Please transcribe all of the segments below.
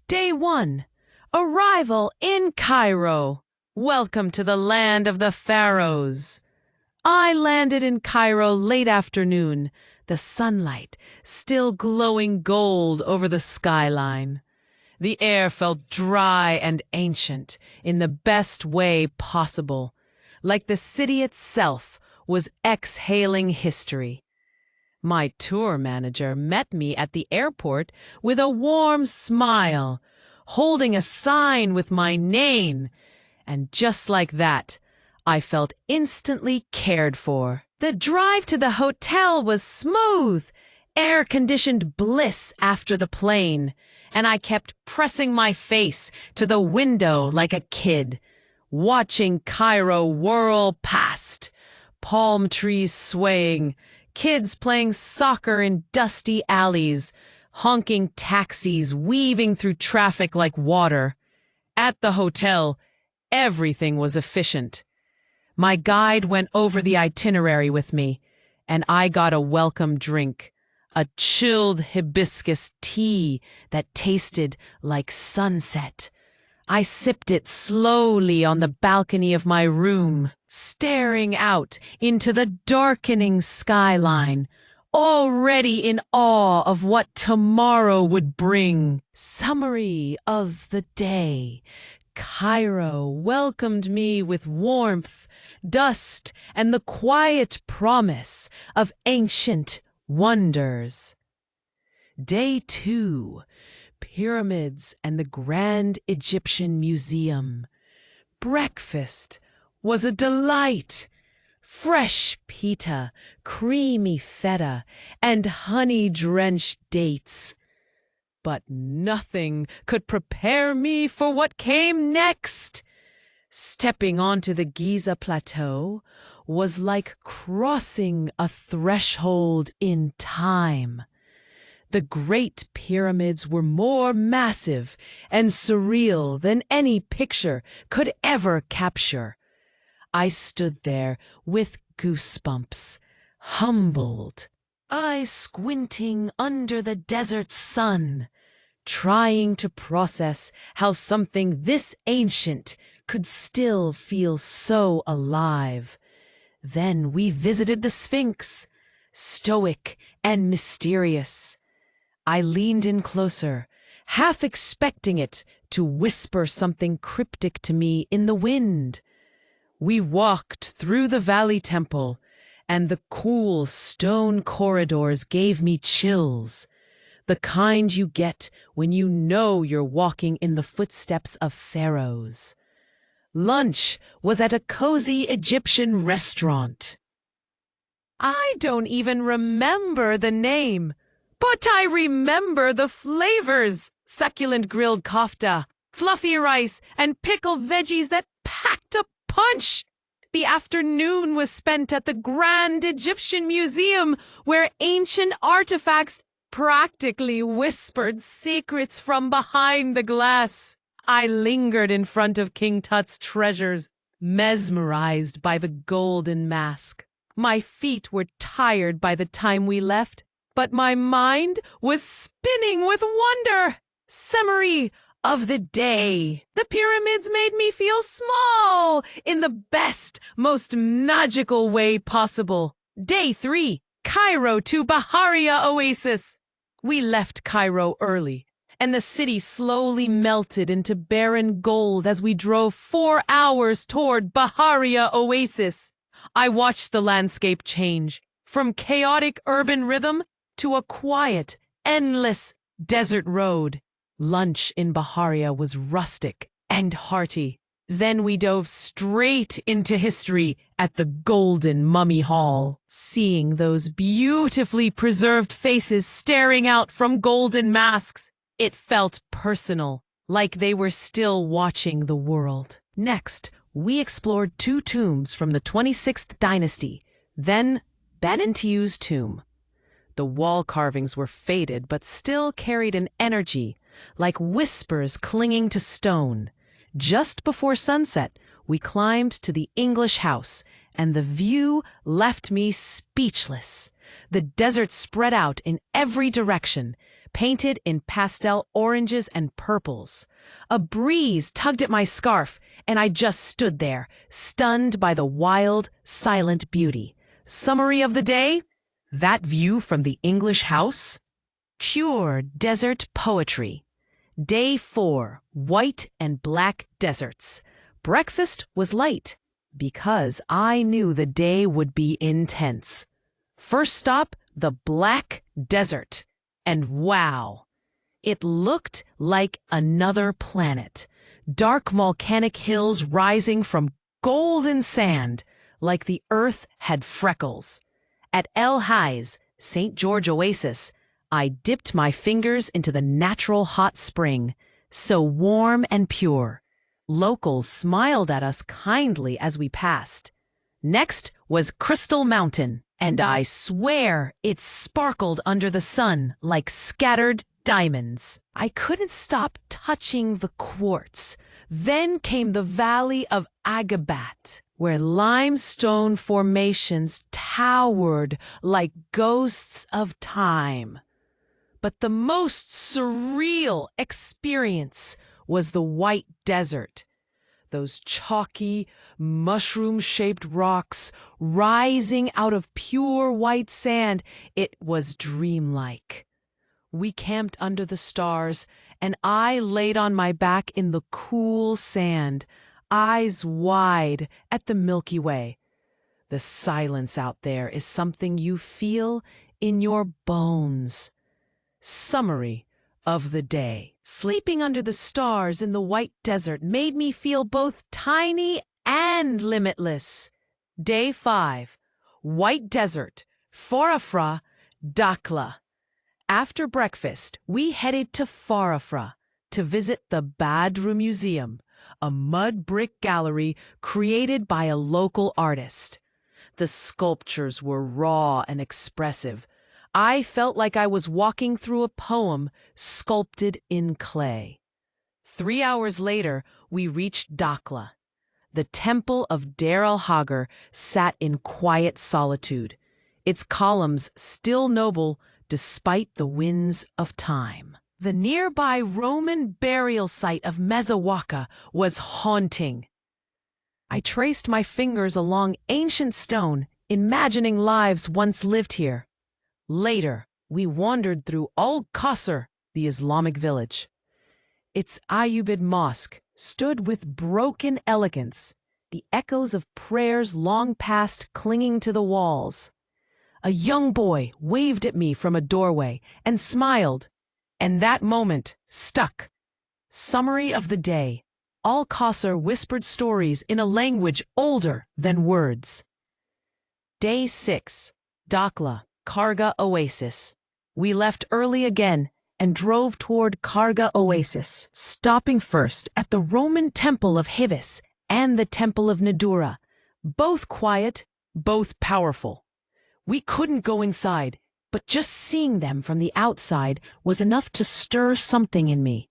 Day 1. Arrival in Cairo. Welcome to the land of the pharaohs. I landed in Cairo late afternoon, the sunlight still glowing gold over the skyline. The air felt dry and ancient in the best way possible, like the city itself was exhaling history. My tour manager met me at the airport with a warm smile, holding a sign with my name, and just like that, I felt instantly cared for. The drive to the hotel was smooth, air-conditioned bliss after the plane, and I kept pressing my face to the window like a kid, watching Cairo whirl past, palm trees swaying, kids playing soccer in dusty alleys, honking taxis weaving through traffic like water. At the hotel, everything was efficient. My guide went over the itinerary with me, and I got a welcome drink, a chilled hibiscus tea that tasted like sunset. I sipped it slowly on the balcony of my room, staring out into the darkening skyline, already in awe of what tomorrow would bring. Summary of the day. Cairo welcomed me with warmth, dust, and the quiet promise of ancient wonders. Day 2. Pyramids and the Grand Egyptian Museum. Breakfast was a delight. Fresh pita, creamy feta, and honey-drenched dates. But nothing could prepare me for what came next. Stepping onto the Giza plateau was like crossing a threshold in time. The Great Pyramids were more massive and surreal than any picture could ever capture. I stood there with goosebumps, humbled, eyes squinting under the desert sun, trying to process how something this ancient could still feel so alive. Then we visited the Sphinx, stoic and mysterious. I leaned in closer, half expecting it to whisper something cryptic to me in the wind. We walked through the Valley Temple, and the cool stone corridors gave me chills, the kind you get when you know you're walking in the footsteps of pharaohs. Lunch was at a cozy Egyptian restaurant. I don't even remember the name, but I remember the flavors: succulent grilled kofta, fluffy rice, and pickled veggies that packed a punch. The afternoon was spent at the Grand Egyptian Museum, where ancient artifacts practically whispered secrets from behind the glass. I lingered in front of King Tut's treasures, mesmerized by the golden mask. My feet were tired by the time we left, but my mind was spinning with wonder. Summary of the day. The pyramids made me feel small in the best, most magical way possible. Day 3. Cairo to Bahariya Oasis. We left Cairo early, and the city slowly melted into barren gold as we drove 4 hours toward Bahariya Oasis. I watched the landscape change, from chaotic urban rhythm to a quiet, endless desert road. Lunch in Bahariya was rustic and hearty. Then we dove straight into history at the Golden Mummy Hall, seeing those beautifully preserved faces staring out from golden masks. It felt personal, like they were still watching the world. Next, we explored 2 tombs from the 26th dynasty, then Benentiu's tomb. The wall carvings were faded but still carried an energy, like whispers clinging to stone. Just before sunset, we climbed to the English house, and the view left me speechless. The desert spread out in every direction, painted in pastel oranges and purples. A breeze tugged at my scarf, and I just stood there, stunned by the wild, silent beauty. Summary of the day? That view from the English house? Pure desert poetry. Day 4, white and black deserts. Breakfast was light, because I knew the day would be intense. First stop, the Black Desert. And wow, it looked like another planet. Dark volcanic hills rising from golden sand, like the earth had freckles. At El Haiz, St. George Oasis, I dipped my fingers into the natural hot spring, so warm and pure. Locals smiled at us kindly as we passed. Next was Crystal Mountain, and I swear it sparkled under the sun like scattered diamonds. I couldn't stop touching the quartz. Then came the Valley of Agabat, where limestone formations towered like ghosts of time. But the most surreal experience was the White Desert. Those chalky, mushroom-shaped rocks rising out of pure white sand, it was dreamlike. We camped under the stars, and I laid on my back in the cool sand, eyes wide at the Milky Way. The silence out there is something you feel in your bones. Summary of the day. Sleeping under the stars in the White Desert made me feel both tiny and limitless. Day 5. White Desert, Farafra, Dakhla. After breakfast, we headed to Farafra to visit the Badru Museum, a mud brick gallery created by a local artist. The sculptures were raw and expressive. I felt like I was walking through a poem sculpted in clay. 3 hours later, we reached Dakhla. The temple of Dar el-Hagar sat in quiet solitude, its columns still noble despite the winds of time. The nearby Roman burial site of Mezawaka was haunting. I traced my fingers along ancient stone, imagining lives once lived here. Later, we wandered through Al-Qasr, the Islamic village. Its Ayyubid Mosque stood with broken elegance, the echoes of prayers long past clinging to the walls. A young boy waved at me from a doorway and smiled, and that moment stuck. Summary of the day. Al-Qasr whispered stories in a language older than words. Day 6. Dakhla, Karga Oasis. We left early again and drove toward Karga Oasis, stopping first at the Roman Temple of Hibis and the Temple of Nadura, both quiet, both powerful. We couldn't go inside, but just seeing them from the outside was enough to stir something in me.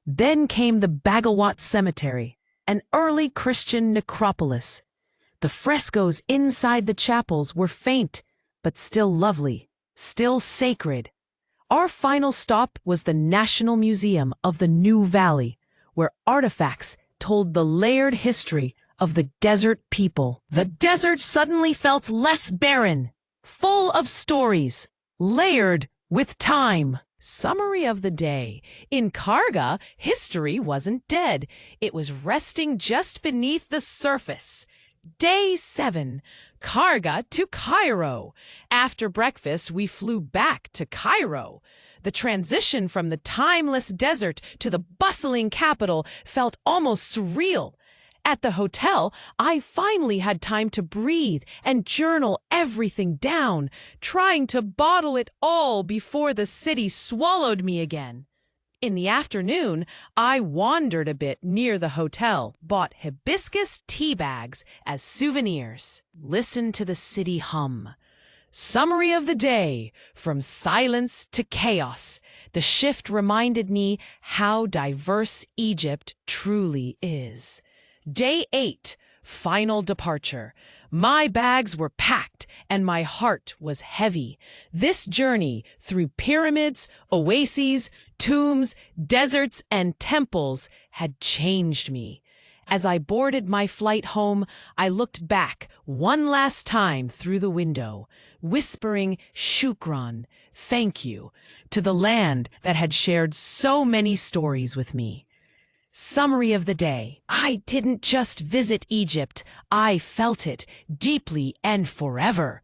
Then came the Bagawat Cemetery, an early Christian necropolis. The frescoes inside the chapels were faint, but still lovely, still sacred. Our final stop was the National Museum of the New Valley, where artifacts told the layered history of the desert people. The desert suddenly felt less barren, full of stories, layered with time. Summary of the day. In Karga, history wasn't dead. It was resting just beneath the surface. Day 7. Karga to Cairo. After breakfast, we flew back to Cairo. The transition from the timeless desert to the bustling capital felt almost surreal. At the hotel, I finally had time to breathe and journal everything down, trying to bottle it all before the city swallowed me again. In the afternoon, I wandered a bit near the hotel, bought hibiscus tea bags as souvenirs. Listened to the city hum. Summary of the day. From silence to chaos. The shift reminded me how diverse Egypt truly is. Day 8. Final departure. My bags were packed and my heart was heavy. This journey through pyramids, oases, tombs, deserts, and temples had changed me. As I boarded my flight home, I looked back one last time through the window, whispering shukran, thank you, to the land that had shared so many stories with me. Summary of the day. I didn't just visit Egypt, I felt it deeply and forever.